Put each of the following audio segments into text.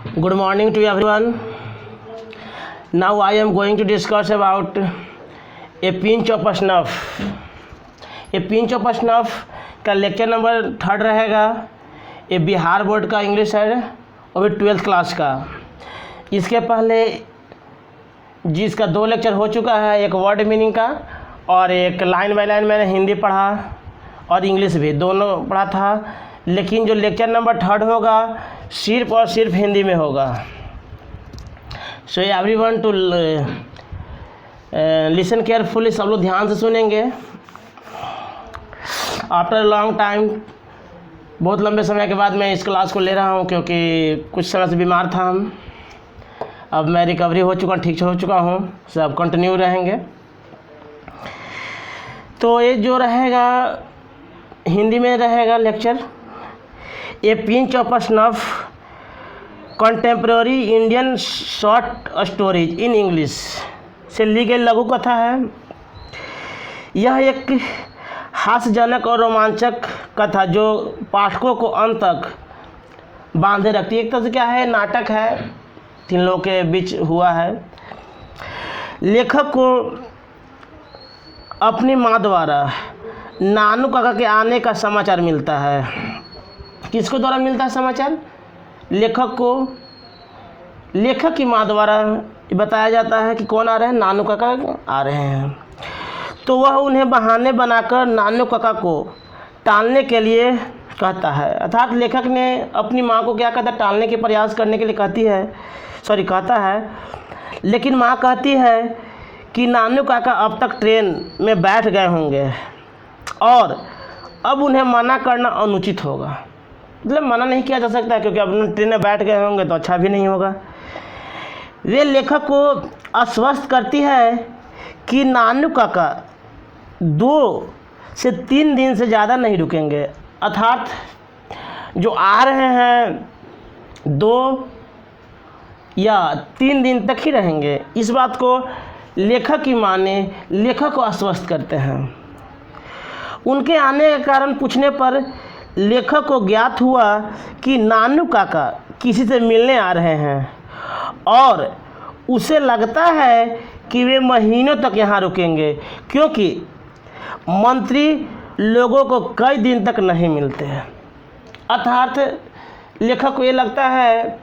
Good morning to everyone. Now I am going to discuss about a pinch of snuff. A pinch of snuff का lecture number 3 रहेगा। ये Bihar board का English है और भी 12th class का। इसके पहले जिसका 2 लेक्चर हो चुका है, एक वर्ड मीनिंग का और एक लाइन बाय लाइन मैंने हिंदी पढ़ा और इंग्लिश भी दोनों पढ़ा था। लेकिन जो लेक्चर नंबर 3 होगा सिर्फ और सिर्फ हिंदी में होगा। So everyone to listen carefully, सब लोग ध्यान से सुनेंगे। आफ्टर लॉन्ग टाइम, बहुत लंबे समय के बाद मैं इस क्लास को ले रहा हूँ क्योंकि कुछ समय से बीमार था हम। अब मैं रिकवरी हो चुका, ठीक हो चुका हूँ। सब कंटिन्यू रहेंगे। तो ये जो रहेगा हिंदी में रहेगा lecture. A pinch of snuff contemporary Indian short stories in English से ली गई लघु कथा है। यह एक हास्यजनक और रोमांचक कथा जो पाठकों को अंत तक बांधे रखती है। एक तरह से क्या है, नाटक है, 3 लोगों के बीच हुआ है। लेखक को अपनी माँ द्वारा नानू काका के आने का समाचार मिलता है। किसको द्वारा मिलता है समाचार? लेखक को। लेखक की माँ द्वारा बताया जाता है कि कौन आ रहे हैं, नानू काका आ रहे हैं। तो वह उन्हें बहाने बनाकर नानू काका को टालने के लिए कहता है। अर्थात लेखक ने अपनी माँ को क्या कहता है, टालने के प्रयास करने के लिए कहता है। लेकिन माँ कहती है कि नानू काका अब तक ट्रेन में बैठ गए होंगे और अब उन्हें मना करना अनुचित होगा। मतलब मना नहीं किया जा सकता है क्योंकि अब ट्रेन में बैठ गए होंगे तो अच्छा भी नहीं होगा। वे लेखक को आश्वस्त करती है कि नानू काका 2 से 3 दिन से ज़्यादा नहीं रुकेंगे। अर्थात जो आ रहे हैं 2 या 3 दिन तक ही रहेंगे। इस बात को लेखक की माँ ने लेखक को आश्वस्त करते हैं। उनके आने का कारण पूछने पर लेखक को ज्ञात हुआ कि नानू काका किसी से मिलने आ रहे हैं और उसे लगता है कि वे महीनों तक यहाँ रुकेंगे क्योंकि मंत्री लोगों को कई दिन तक नहीं मिलते हैं। अर्थात लेखक को ये लगता है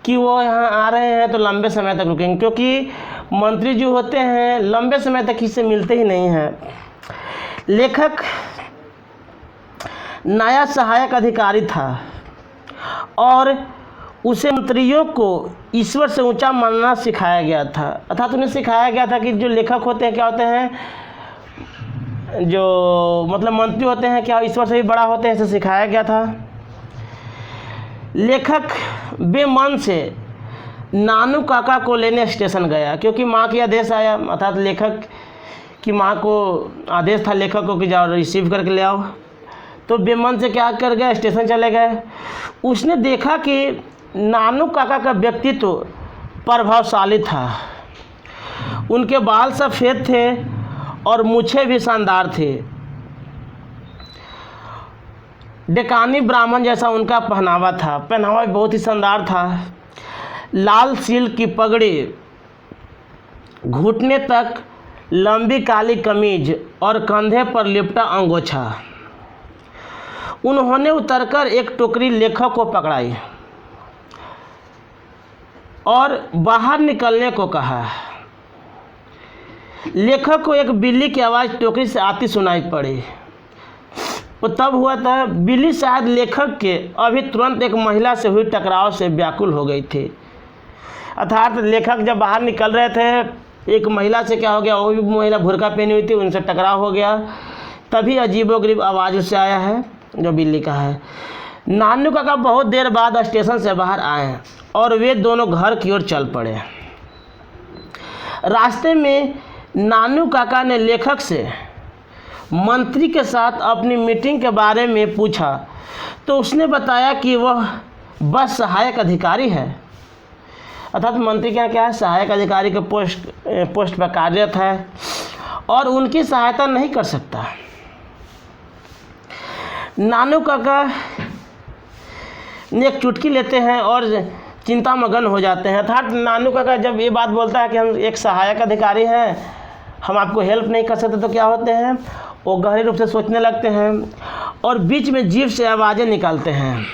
कि वो यहाँ आ रहे हैं तो लंबे समय तक रुकेंगे क्योंकि मंत्री जो होते हैं लंबे समय तक इससे मिलते ही नहीं हैं। लेखक नया सहायक अधिकारी था और उसे मंत्रियों को ईश्वर से ऊंचा मानना सिखाया गया था। अर्थात उन्हें सिखाया गया था कि जो लेखक होते हैं क्या होते हैं, जो मतलब मंत्री होते हैं क्या ईश्वर से भी बड़ा होते हैं, ऐसे सिखाया गया था। लेखक बेमन से नानू काका को लेने स्टेशन गया क्योंकि माँ की आदेश आया। अर्थात लेखक की माँ को आदेश था लेखक को कि जाओ रिसीव करके ले आओ। तो बेमन से क्या कर गए, स्टेशन चले गए। उसने देखा कि नानू काका का व्यक्तित्व प्रभावशाली था। उनके बाल सफ़ेद थे और मूछें भी शानदार थे। डेकानी ब्राह्मण जैसा उनका पहनावा था। पहनावा बहुत ही शानदार था। लाल सिल्क की पगड़ी, घुटने तक लंबी काली कमीज और कंधे पर लिपटा अंगोछा। उन्होंने उतरकर एक टोकरी लेखक को पकड़ाई और बाहर निकलने को कहा। लेखक को एक बिल्ली की आवाज़ टोकरी से आती सुनाई पड़ी। वो तब हुआ था, बिल्ली शायद लेखक के अभी तुरंत एक महिला से हुई टकराव से व्याकुल हो गई थी। अर्थात लेखक जब बाहर निकल रहे थे, एक महिला से क्या हो गया, वो भी महिला बुर्का पहनी हुई थी, उनसे टकराव हो गया। तभी अजीबोगरीब आवाज़ उससे आया है जो बिल्ली का है। नानू काका बहुत देर बाद स्टेशन से बाहर आए और वे दोनों घर की ओर चल पड़े। रास्ते में नानू काका ने लेखक से मंत्री के साथ अपनी मीटिंग के बारे में पूछा तो उसने बताया कि वह बस सहायक अधिकारी है। अर्थात मंत्री क्या है, सहायक अधिकारी के पोस्ट पर कार्यरत है और उनकी सहायता नहीं कर सकता। नानू काका ने एक चुटकी लेते हैं और चिंतामग्न हो जाते हैं। अर्थात नानू काका जब ये बात बोलता है कि हम एक सहायक अधिकारी हैं, हम आपको हेल्प नहीं कर सकते, तो क्या होते हैं, वो गहरे रूप से सोचने लगते हैं और बीच में जीभ से आवाज़ें निकालते हैं।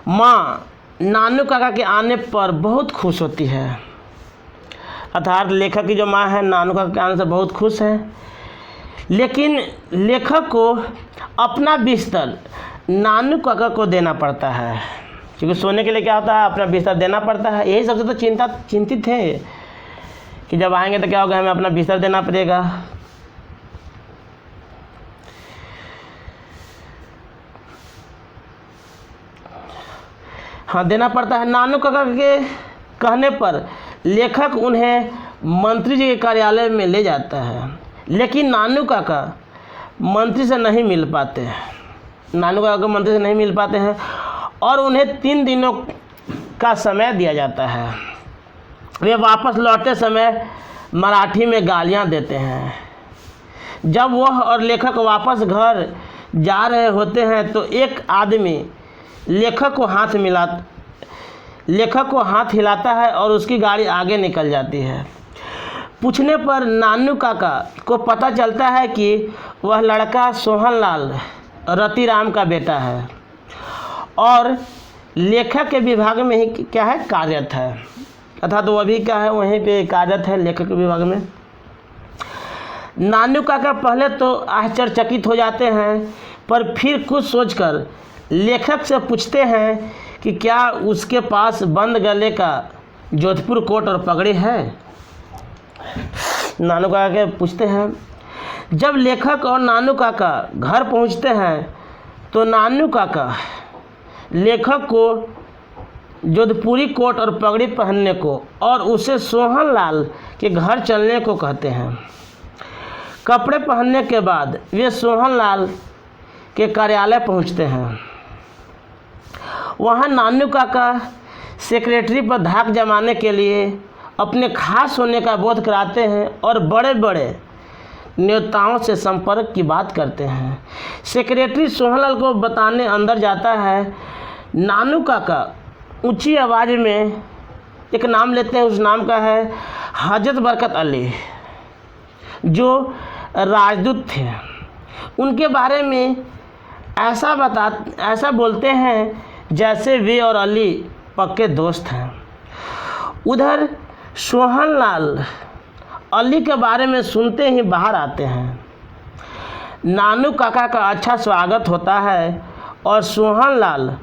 माँ नानू काका के आने पर बहुत खुश होती है। अर्थात लेखक की जो माँ है नानू काका के आने से बहुत खुश है, लेकिन लेखक को अपना बिस्तर नानू काका को देना पड़ता है, क्योंकि सोने के लिए क्या होता है, अपना बिस्तर देना पड़ता है। यही सबसे तो चिंतित थे कि जब आएंगे तो क्या होगा, हमें अपना बिस्तर देना पड़ेगा। हाँ, देना पड़ता है। नानू काका के कहने पर लेखक उन्हें मंत्री जी के कार्यालय में ले जाता है, लेकिन नानू काका मंत्री से नहीं मिल पाते हैं। नानू काका मंत्री से नहीं मिल पाते हैं और उन्हें 3 दिनों का समय दिया जाता है। वे वापस लौटते समय मराठी में गालियां देते हैं। जब वह और लेखक वापस घर जा रहे होते हैं तो एक आदमी लेखक को हाथ हिलाता है और उसकी गाड़ी आगे निकल जाती है। पूछने पर नानू काका को पता चलता है कि वह लड़का सोहनलाल रतिराम का बेटा है और लेखक के विभाग में ही क्या है, कार्यरत है। अर्थात वह भी क्या है, वहीं पे कार्यरत है लेखक के विभाग में। नानू काका पहले तो आश्चर्यचकित हो जाते हैं, पर फिर कुछ सोचकर लेखक से पूछते हैं कि क्या उसके पास बंद गले का जोधपुर कोट और पगड़ी है। नानू काका के पूछते हैं। जब लेखक और नानू काका घर पहुंचते हैं तो नानू काका लेखक को जोधपुरी कोट और पगड़ी पहनने को और उसे सोहनलाल के घर चलने को कहते हैं। कपड़े पहनने के बाद वे सोहनलाल के कार्यालय पहुंचते हैं। वहां नानू काका सेक्रेटरी पर धाक जमाने के लिए अपने खास होने का बोध कराते हैं और बड़े बड़े नेताओं से संपर्क की बात करते हैं। सेक्रेटरी सोहनलाल को बताने अंदर जाता है। नानू काका ऊंची आवाज़ में एक नाम लेते हैं, उस नाम का है हजरत बरकत अली, जो राजदूत थे। उनके बारे में ऐसा बोलते हैं जैसे वे और अली पक्के दोस्त हैं। उधर सोहनलाल अली के बारे में सुनते ही बाहर आते हैं। नानू काका का अच्छा स्वागत होता है और सोहनलाल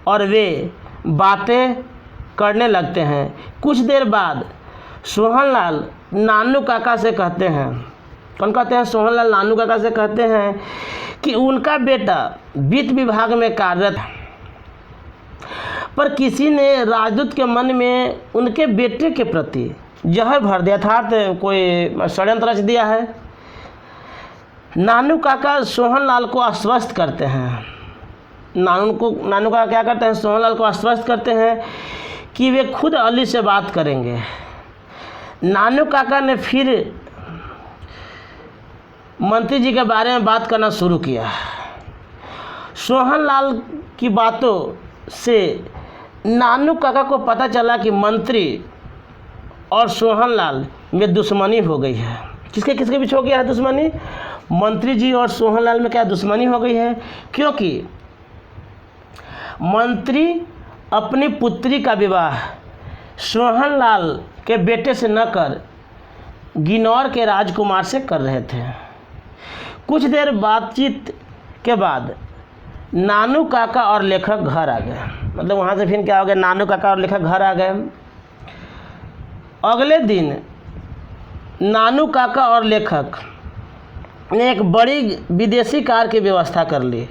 और वे बातें करने लगते हैं। कुछ देर बाद सोहनलाल नानू काका से कहते हैं, कौन कहते हैं, सोहनलाल नानू काका से कहते हैं कि उनका बेटा वित्त विभाग में कार्यरत है, पर किसी ने राजदूत के मन में उनके बेटे के प्रति जहर भर दिया, अर्थात कोई षड्यंत्र रच दिया है। नानू काका सोहनलाल को आश्वस्त करते हैं। नानू काका क्या करते हैं, सोहनलाल को आश्वस्त करते हैं कि वे खुद अली से बात करेंगे। नानू काका ने फिर मंत्री जी के बारे में बात करना शुरू किया। सोहनलाल की बातों से नानू काका को पता चला कि मंत्री और सोहनलाल में दुश्मनी हो गई है। किसके बीच हो गया है दुश्मनी? मंत्री जी और सोहनलाल में क्या दुश्मनी हो गई है? क्योंकि मंत्री अपनी पुत्री का विवाह सोहनलाल के बेटे से न कर गिनौर के राजकुमार से कर रहे थे। कुछ देर बातचीत के बाद नानू काका और लेखक घर आ गए। मतलब वहाँ से फिर क्या हो गया, नानू काका और लेखक घर आ गए। अगले दिन नानू काका और लेखक ने एक बड़ी विदेशी कार की व्यवस्था कर ली।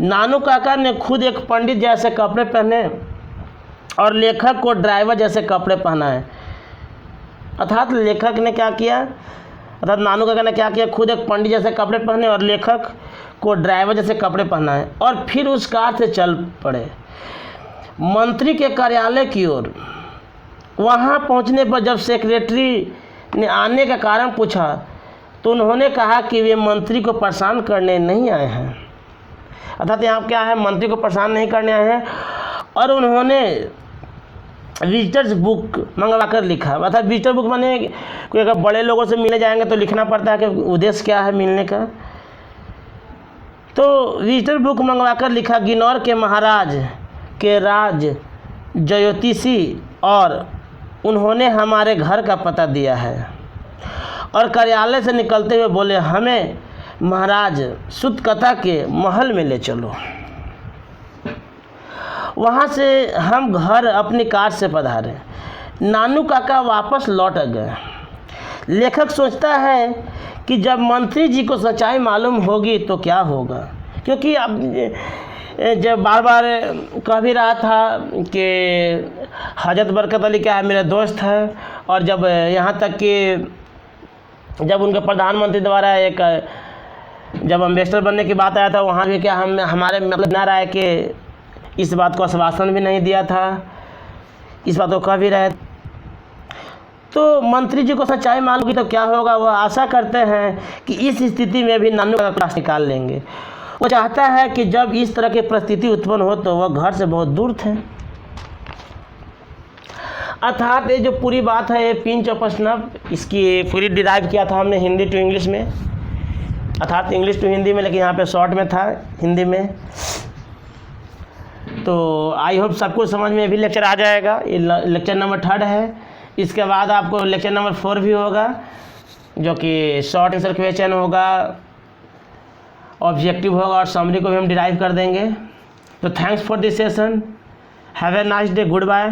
नानू काका ने खुद एक पंडित जैसे कपड़े पहने और लेखक को ड्राइवर जैसे कपड़े पहनाए। अर्थात लेखक ने क्या किया, अर्थात नानू काका ने क्या किया, खुद एक पंडित जैसे कपड़े पहने और लेखक को ड्राइवर जैसे कपड़े पहनाए और फिर उस कार से चल पड़े मंत्री के कार्यालय की ओर। वहाँ पहुँचने पर जब सेक्रेटरी ने आने का कारण पूछा तो उन्होंने कहा कि वे मंत्री को परेशान करने नहीं आए हैं। अर्थात यहाँ क्या है, मंत्री को परेशान नहीं करने आए हैं और उन्होंने विजिटर्स बुक मंगवा कर लिखा। मतलब विजिटर बुक माने कोई अगर बड़े लोगों से मिलने जाएंगे तो लिखना पड़ता है कि उद्देश्य क्या है मिलने का। तो विजिटर बुक मंगवा कर लिखा, गिन्नौर के महाराज के राज ज्योतिषी और उन्होंने हमारे घर का पता दिया है। और कार्यालय से निकलते हुए बोले, हमें महाराज सुतकथा के महल में ले चलो। वहाँ से हम घर अपनी कार से पधारे। नानू काका वापस लौट गए। लेखक सोचता है कि जब मंत्री जी को सच्चाई मालूम होगी तो क्या होगा, क्योंकि अब जब बार बार कह भी रहा था कि हजरत बरकत अली क्या है मेरा दोस्त है, और जब यहाँ तक कि जब उनके प्रधानमंत्री द्वारा एक जब अम्बेसडर बनने की बात आया था वहाँ भी क्या हम हमारे मतलब ना रहा है कि इस बात को आश्वासन भी नहीं दिया था, इस बात को कह भी रहे। तो मंत्री जी को सच्चाई मालूम होगी तो क्या होगा, वह आशा करते हैं कि इस स्थिति में भी नानू का क्लास निकाल लेंगे। वो चाहता है कि जब इस तरह की परिस्थिति उत्पन्न हो तो वह घर से बहुत दूर थे। अर्थात ये जो पूरी बात है ये पिंच ऑफ स्नफ, इसकी पूरी डिराइव किया था हमने हिंदी टू इंग्लिश में, अर्थात इंग्लिश टू हिंदी में, लेकिन यहाँ पे शॉर्ट में था हिंदी में। तो आई होप सबको समझ में भी लेक्चर आ जाएगा। ये लेक्चर नंबर 3 है। इसके बाद आपको लेक्चर नंबर 4 भी होगा जो कि शॉर्ट आंसर क्वेश्चन होगा, ऑब्जेक्टिव होगा और समरी को भी हम डिराइव कर देंगे। तो thanks for this session, have a nice day, good bye.